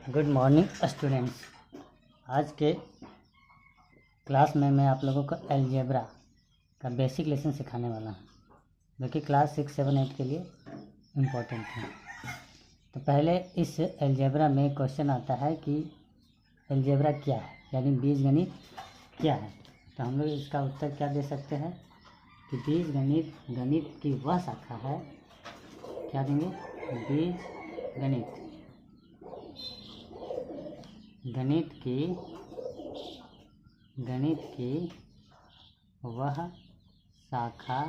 Good morning students. आज के class में मैं आप लोगों को अलजेब्रा का बेसिक लेसन सिखाने वाला हूँ, जो कि क्लास 6, 7, 8 के लिए इम्पोर्टेंट है। तो पहले इस अलजेब्रा में क्वेश्चन आता है कि अलजेब्रा क्या है, यानी बीजगणित क्या है। तो हम लोग इसका उत्तर क्या दे सकते हैं कि बीजगणित गणित की वह शाखा है। क्या देंगे? बीजगणित गणित की वह शाखा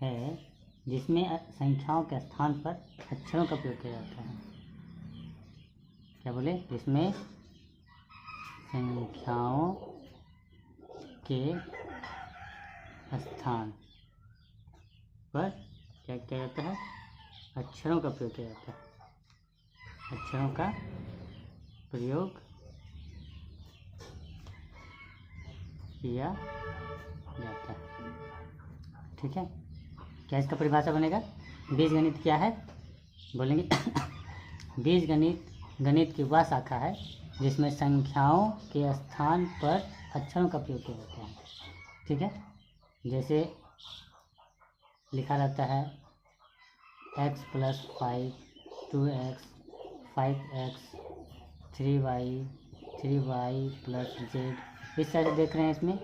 है जिसमें संख्याओं के स्थान पर अक्षरों का प्रयोग किया जाता है। क्या बोले? जिसमें संख्याओं के स्थान पर क्या किया जाता है? अक्षरों का प्रयोग किया जाता है। अक्षरों का प्रयोग किया जाता है। ठीक है, क्या इसका परिभाषा बनेगा? बीजगणित क्या है? बोलेंगे बीजगणित गणित की वह शाखा है जिसमें संख्याओं के स्थान पर अक्षरों का प्रयोग किया जाता है। ठीक है, जैसे लिखा रहता है x + 5 2x 5x 3y + z। इस तरह से देख रहे हैं इसमें,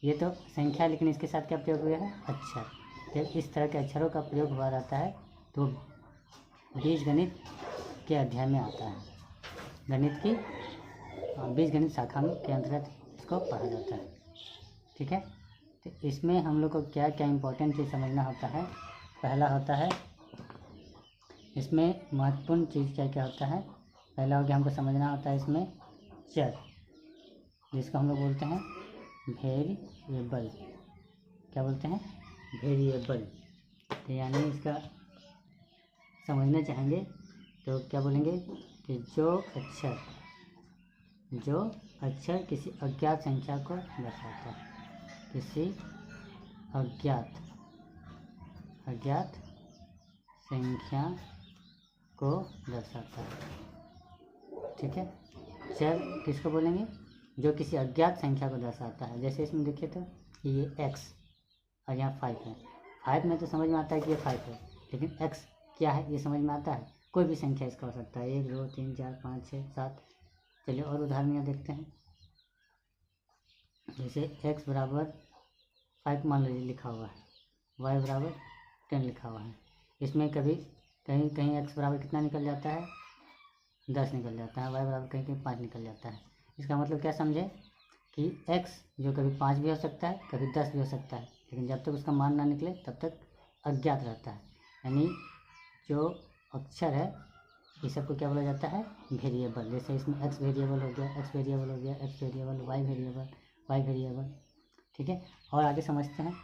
ये तो संख्या, लेकिन इसके साथ क्या प्रयोग हुआ है? अक्षर। तो इस तरह के अक्षरों का प्रयोग हुआ रहता है, तो बीजगणित के अध्याय में आता है। गणित की बीजगणित शाखा में के अंतर्गत इसको पढ़ा जाता है। ठीक है, तो इसमें हम लोग को क्या क्या इम्पोर्टेंट चीज़ समझना होता है। पहला होता है, इसमें महत्वपूर्ण चीज़ क्या क्या होता है। पहला हो गया, हमको समझना होता है इसमें चर, जिसको हम लोग बोलते हैं वेरिएबल। क्या बोलते हैं? वेरिएबल। तो यानी इसका समझना चाहेंगे तो क्या बोलेंगे कि जो अक्षर किसी अज्ञात संख्या को दर्शाता है, किसी अज्ञात संख्या को दर्शाता है। ठीक है, चर किसको बोलेंगे? जो किसी अज्ञात संख्या को दर्शाता है। जैसे इसमें देखिए तो ये x और यहाँ 5 है। 5 में तो समझ में आता है कि ये 5 है, लेकिन x क्या है ये समझ में आता है? कोई भी संख्या इसका हो सकता है, 1 2 3 4 5 6 7। चलिए और उदाहरण यहाँ देखते हैं। जैसे x = 5 मान लीजिए लिखा हुआ है, y = 10 लिखा हुआ है। इसमें कभी कहीं कहीं x बराबर कितना निकल जाता है? 10 निकल जाता है। y बराबर कहीं कहीं 5 निकल जाता है। इसका मतलब क्या समझे कि x जो कभी 5 भी हो सकता है, कभी 10 भी हो सकता है, लेकिन जब तक उसका मान ना निकले तब तक अज्ञात रहता है। यानी जो अक्षर है ये सबको क्या बोला जाता है? वेरिएबल। जैसे इसमें x वेरिएबल हो गया, x वेरिएबल हो गया, x variable, y variable, y variable. ठीक है, और आगे समझते हैं,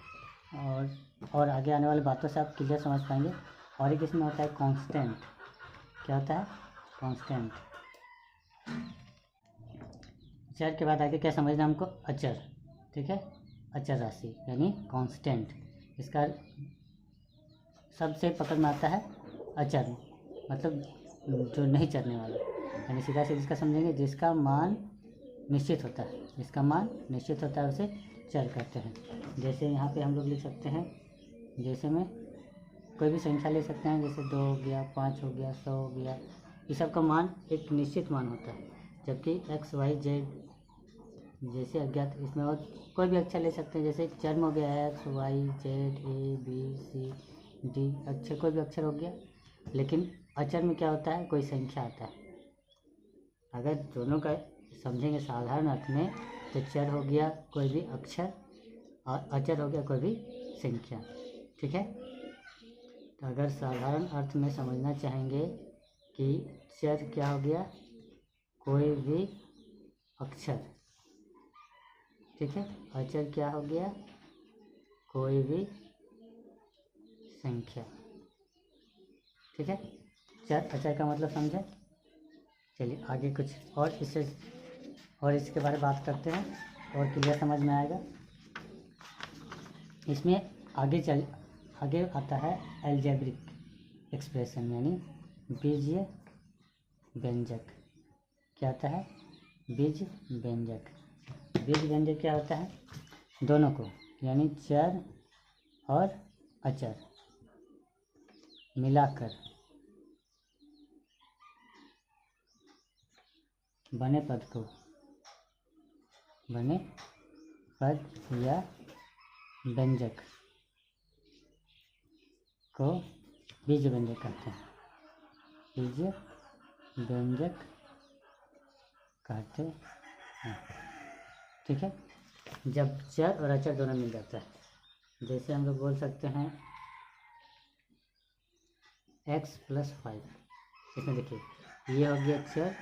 और आगे आने वाली बातों से आप क्लियर समझ पाएंगे। और एक इसमें होता है कांस्टेंट। क्या होता है? कांस्टेंट। चर के बाद आगे क्या समझना हमको? अचर। ठीक है, अचर राशि यानी कांस्टेंट। इसका सबसे पकड़ में आता है अचर, मतलब जो नहीं चरने वाला, यानी सीधा से जिसका समझेंगे जिसका मान निश्चित होता है, जिसका मान निश्चित होता है उसे चर कहते हैं। जैसे यहाँ पे हम लोग लिख सकते हैं, जैसे में कोई भी संख्या ले सकते हैं, जैसे 2 हो गया, 5 हो गया, 100 हो गया। ये सब का मान एक निश्चित मान होता है, जबकि x y z जैसे अज्ञात, इसमें और कोई भी अक्षर ले सकते हैं। जैसे चर में हो गया x y z a b c d, अक्षर कोई भी अक्षर हो गया। लेकिन अचर में क्या होता है? कोई संख्या आता है। अगर दोनों का समझेंगे साधारण अर्थ में, तो चर हो गया कोई भी अक्षर और अचर हो गया कोई भी संख्या। ठीक है, तो अगर साधारण अर्थ में समझना चाहेंगे कि चर क्या हो गया? कोई भी अक्षर। ठीक है, अचर क्या हो गया? कोई भी संख्या। ठीक है, चर अचर का मतलब समझे। चलिए आगे कुछ और इसके बारे में बात करते हैं और क्लियर समझ में आएगा। इसमें आगे आता है अलजेब्रिक एक्सप्रेशन, यानी बीजीय व्यंजक। क्या आता है? बीज व्यंजक। बीज व्यंजक क्या होता है? दोनों को, यानी चर और अचर मिलाकर बने पद या व्यंजक को बीज व्यंजक कहते हैं। बीज व्यंजक कहते हैं। ठीक है। जब चर और अचर दोनों मिल जाता है, जैसे हम लोग बोल सकते हैं x+5। इसमें देखिए, ये हो गया चर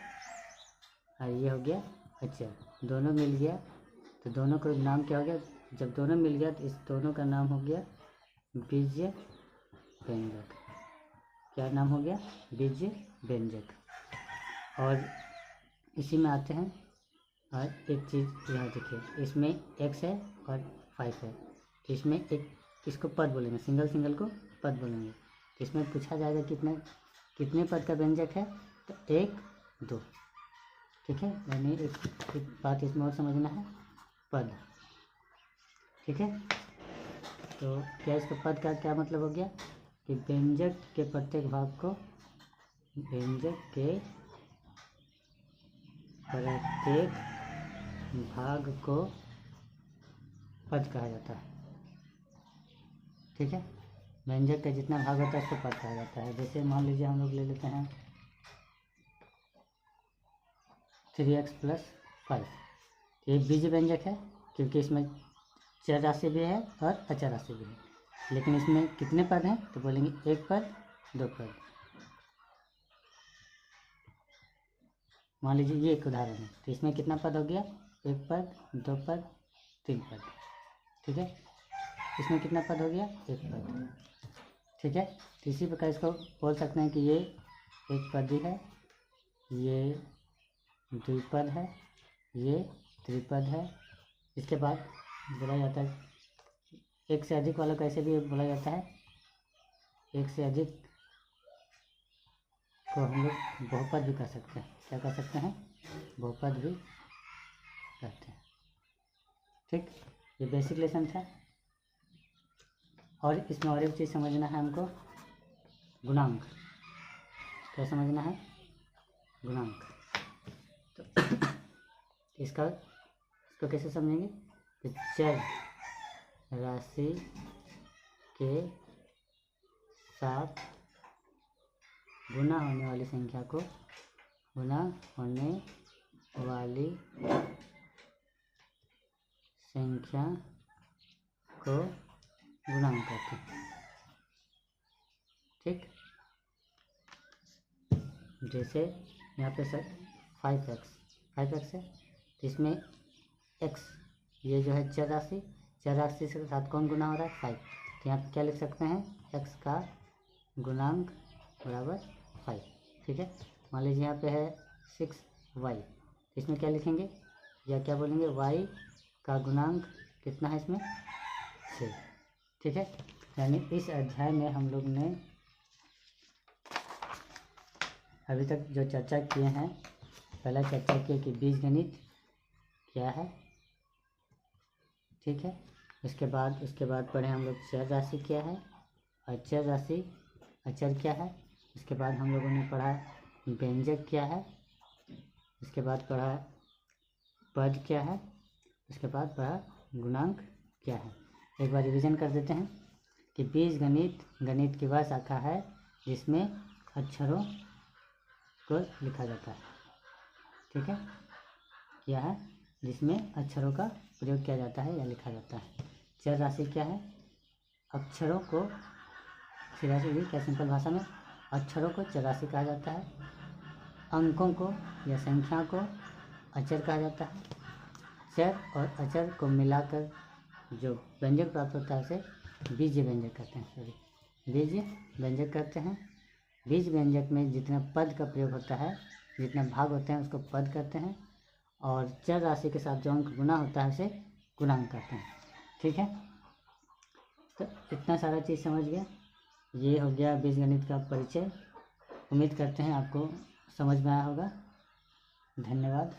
और ये हो गया अचर, दोनों मिल गया तो दोनों का नाम क्या हो गया? जब दोनों मिल गया तो इस दोनों का नाम हो गया बीज व्यंजक। क्या नाम हो गया? बीज व्यंजक। और इसी में आते हैं, और एक चीज़ यहाँ देखिए, इसमें x है और 5 है, तो इसमें एक इसको पद बोलेंगे, सिंगल को पद बोलेंगे। तो इसमें पूछा जाएगा कितने पद का व्यंजक है? तो 1, 2। ठीक है, यानी एक बात इसमें और समझना है, पद। ठीक है, तो क्या इसका पद का क्या मतलब हो गया कि व्यंजक के प्रत्येक भाग को पद कहा जाता है। ठीक है, व्यंजक का जितना भाग होता है उसको पद कहा जाता है। जैसे मान लीजिए हम लोग ले लेते हैं 3x+5। ये बीज व्यंजक है क्योंकि इसमें चर राशि भी है और अचर राशि भी है, लेकिन इसमें कितने पद हैं? तो बोलेंगे 1 पद, 2 पद। मान लीजिए ये एक उदाहरण है, तो इसमें कितना पद हो गया? 1 पद, 2 पद, 3 पद। ठीक है, इसमें कितना पद हो गया? 1 पद। ठीक है, तो इसी प्रकार इसको बोल सकते हैं कि ये एक पदी है, ये द्विपद है, ये त्रिपद है। इसके बाद बोला जाता है, एक से अधिक वाला को ऐसे भी बोला जाता है, एक से अधिक को हम लोग बहुपद भी कह सकते हैं। क्या कह सकते हैं? बहुपद भी कहते हैं। ठीक, ये बेसिक लेसन था। और इसमें और एक चीज़ समझना है हमको, गुणांक। क्या समझना है? गुणांक। तो इसको कैसे समझेंगे? तो चर राशि के साथ गुना होने वाली संख्या को गुणांक कहते हैं। ठीक, जैसे यहाँ पे सर 5x है, तो इसमें x, ये जो है चर राशि के साथ कौन गुना हो रहा है? 5। तो यहाँ पे क्या लिख सकते हैं? x का गुणांक बराबर 5। ठीक है, मान लीजिए यहाँ पे है 6y, तो इसमें क्या लिखेंगे या क्या बोलेंगे? y का गुणांक कितना है इसमें? 6। ठीक है, यानी इस अध्याय में हम लोग ने अभी तक जो चर्चा किए हैं, पहला चर्चा किए कि बीजगणित क्या है। ठीक है, उसके बाद पढ़े हम लोग चर राशि क्या है, अचर क्या है। उसके बाद हम लोगों ने पढ़ा व्यंजक क्या है। उसके बाद पढ़ा पद क्या है। उसके बाद पढ़ा गुणांक क्या है। एक बार रिवीजन कर देते हैं कि गणित की वह शाखा है जिसमें अक्षरों को लिखा जाता है। ठीक है, क्या है? जिसमें अक्षरों का प्रयोग किया जाता है या लिखा जाता है। चर राशि क्या है? अक्षरों को, क्या सिंपल भाषा में अक्षरों को चर राशि कहा जाता है। अंकों को या संख्या को अचर कहा जाता है। चर और अचर को मिलाकर जो व्यंजक प्राप्त होता है उसे बीज व्यंजक कहते हैं। बीज व्यंजक कहते हैं। बीज व्यंजक में जितना पद का प्रयोग होता है, जितना भाग होते हैं उसको पद कहते हैं, और चर राशि के साथ जो अंक गुना होता है उसे गुणांक कहते हैं। ठीक है, तो इतना सारा चीज़ समझ गया। ये हो गया बीजगणित का परिचय। उम्मीद करते हैं आपको समझ में आया होगा। धन्यवाद।